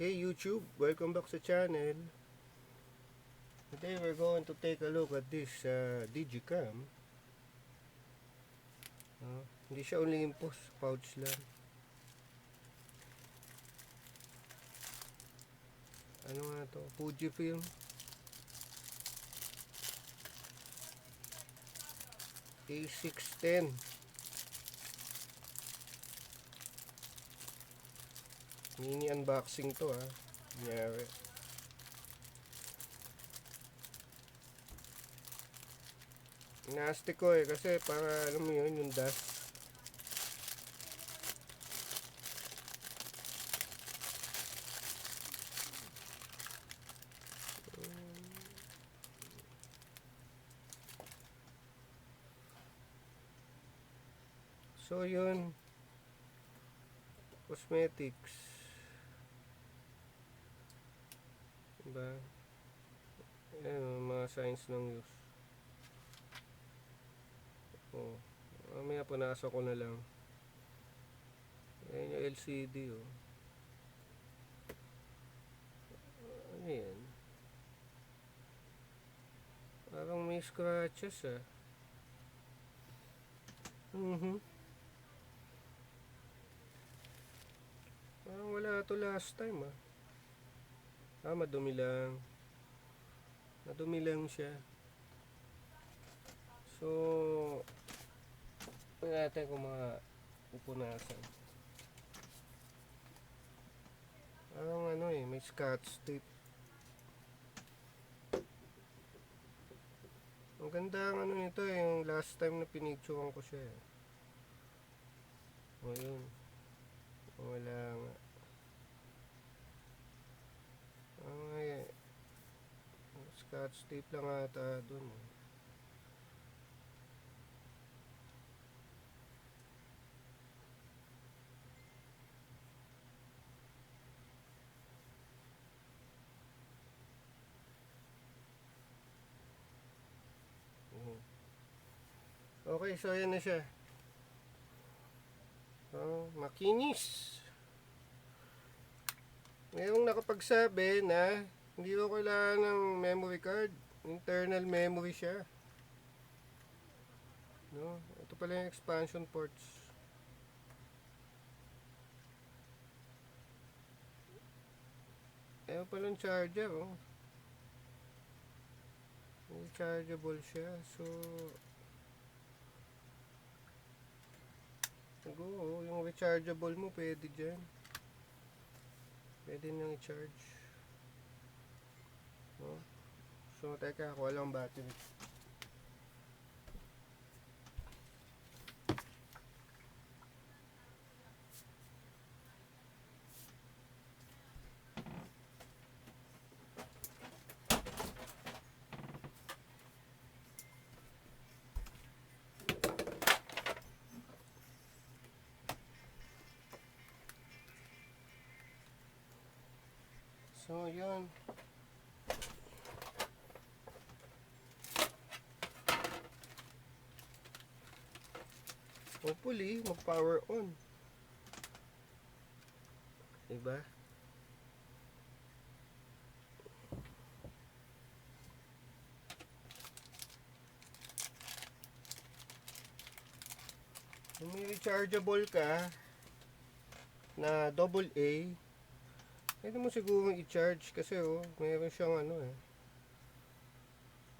Hey YouTube, welcome back sa channel. Today we're going to take a look at this Digicam. Hindi siya Olympus, pouch lang. Ano nga to? Fujifilm A610. Mini unboxing to ha. Nyari. Nasty ko kasi para alam mo yun, yung dust. So yun, cosmetics, diba? Ayan, mga signs ng use. Oh, mamaya punasa ko na lang. Ayan yung LCD oh. Ano yan? Parang may scratches ah. Parang wala to last time ah. Madumi lang. Madumi lang siya. So, tingnan natin kung mga pupunasan. Parang ano eh, may scotch tape. Ang ganda ang ano nito eh, yung last time na pinicturean ko siya eh. O yun. Wala nga. Ay, scotch tape lang ata dun eh. Okay, so yan na siya. Makinis. Mayroong nakapagsabi na hindi ko kailangan ng memory card. Internal memory siya. No? Ito pala yung expansion ports. Ayan pala yung charger. Oh. Rechargeable siya. So, yung rechargeable mo pwede dyan. Pwede nang i-charge. No? So, teka, kuha lang battery. So, yun. Hopefully, mag-power on. Diba? Kung may rechargeable ka na AA, pwede mo siguro i-charge kasi oh, mayroon siyang ano eh.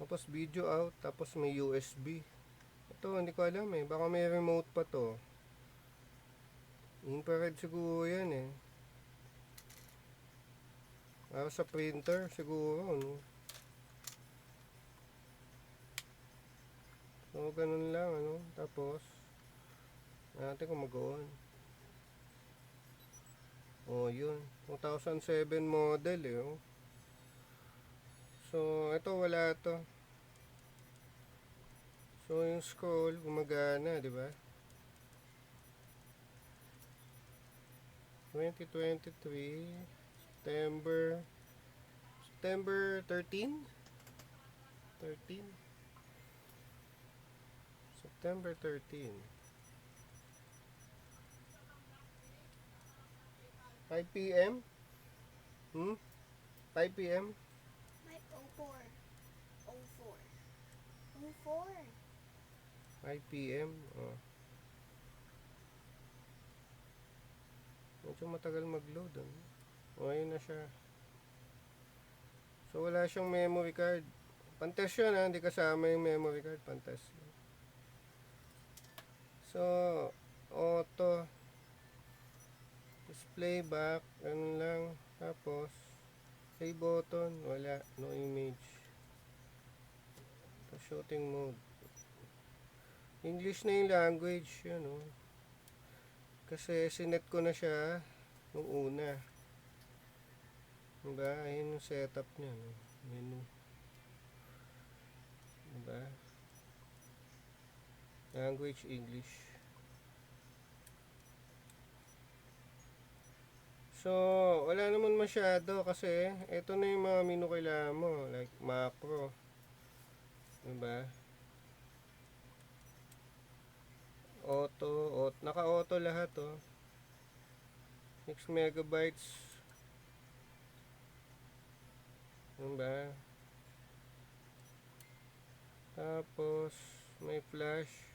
Tapos video out, tapos may USB. Ito, hindi ko alam eh. Baka may remote pa to. Infrared siguro yan eh. Para sa printer siguro, no? So, ganun lang, ano. Tapos, natin kung mag-on. Oh, yun. 2007 model eh, oh. So, ito wala to. So, yung scroll, gumagana, di ba? 2023 September 13 September 13 5 p.m. Hmm? 5 p.m.? May 04. 04. 04. 5 p.m. Oh. Medyo matagal mag-load. Ano? O, ayun na siya. So, wala siyang memory card. Pantes yun ha, hindi kasama yung memory card. Pantes. So, auto. Display back. Ganun lang. Tapos, play button. Wala. No image. Ito, shooting mode. English na yung language. Yun o. Kasi sinet ko na siya nung una. Diba? Ayun yung setup niya. No? Menu. Diba? Language English. So, wala naman masyado kasi ito na yung mga menu kailangan mo. Like macro. Diba? Auto. Naka-auto lahat oh. 6 megabytes. Diba? Tapos, may flash.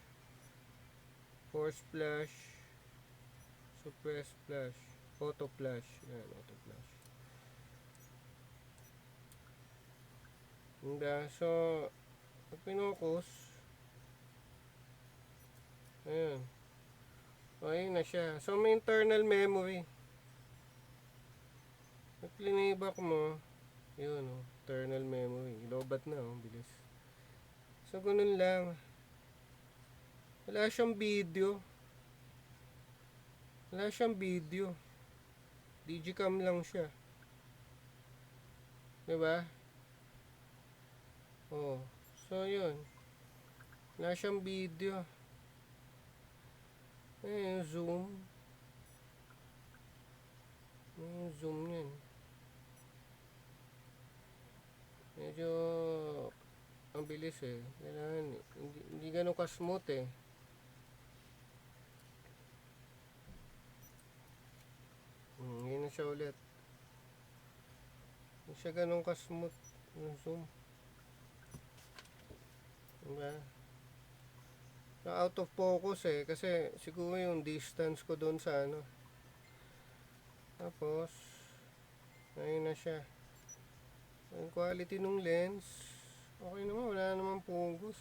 Force flash. Suppress flash. Auto flash. Yan, auto flash. Diba? So, pag pinocus, ayun. O, ayun na siya. So, may internal memory. Pag plinayback mo, yun o, internal memory. Lobat na o, bilis. So, ganun lang. Wala siyang video. Wala siyang video. Digicam lang siya. Diba? Oh. So, yun. Wala siyang video. Yung zoom. Yung zoom yan. Medyo ang bilis eh. Kailangan, hindi ganun ka-smooth eh. Yun na siya ulit. Hindi siya ganun ka-smooth. Yung zoom. Diba? So, out of focus eh. Kasi siguro yung distance ko doon sa ano. Tapos, ayun na siya. Yung quality ng lens, okay naman. Wala namang pugos.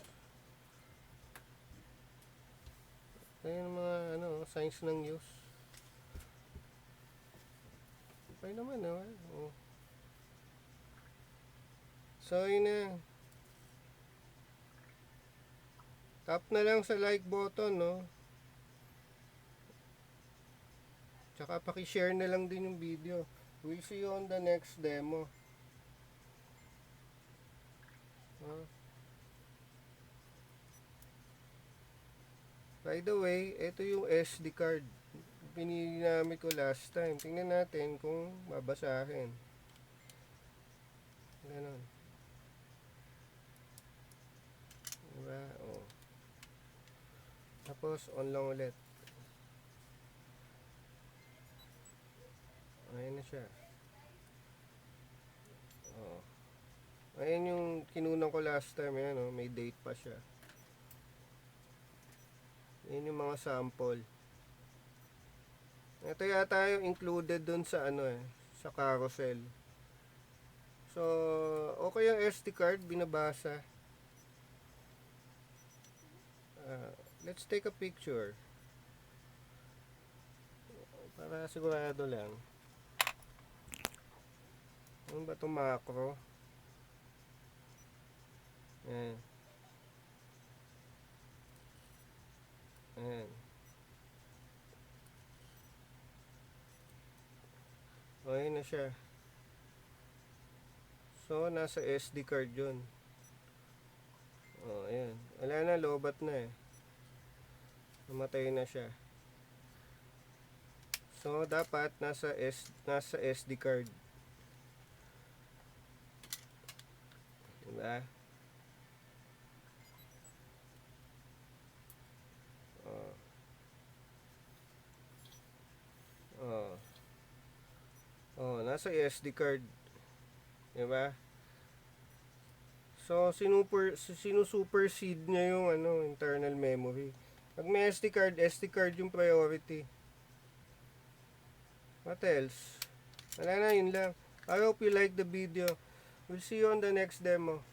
Ayun mga ano, signs ng use. Okay naman oh. So, yun na. Tap na lang sa like button, no? Tsaka paki-share na lang din yung video. We'll see you on the next demo. By the way, ito yung SD card. Pinili namin ko last time. Tingnan natin kung babasahin. Ganon. Diba? Oh. Tapos, on lang ulit. Ayan na siya. Oh. Ayan yung kinunan ko last time. Ayan, oh. May date pa siya. Ayan yung mga sample. Ito yata yung included dun sa ano sa carousel. So, okay yung SD card, binabasa. Let's take a picture. Para sigurado lang. Ano ba itong macro? Ayan. Ayan. Okay na siya. So, nasa SD card yun. Oh, ayan. Wala na, lobat na eh. Namatay na siya. So, dapat nasa SD card. Diba? Oh. Oh. Oh, nasa SD card. Diba? So, sinusupersede niya yung internal memory. Pag may SD card yung priority. What else? Wala na, yun lang. I hope you like the video. We'll see you on the next demo.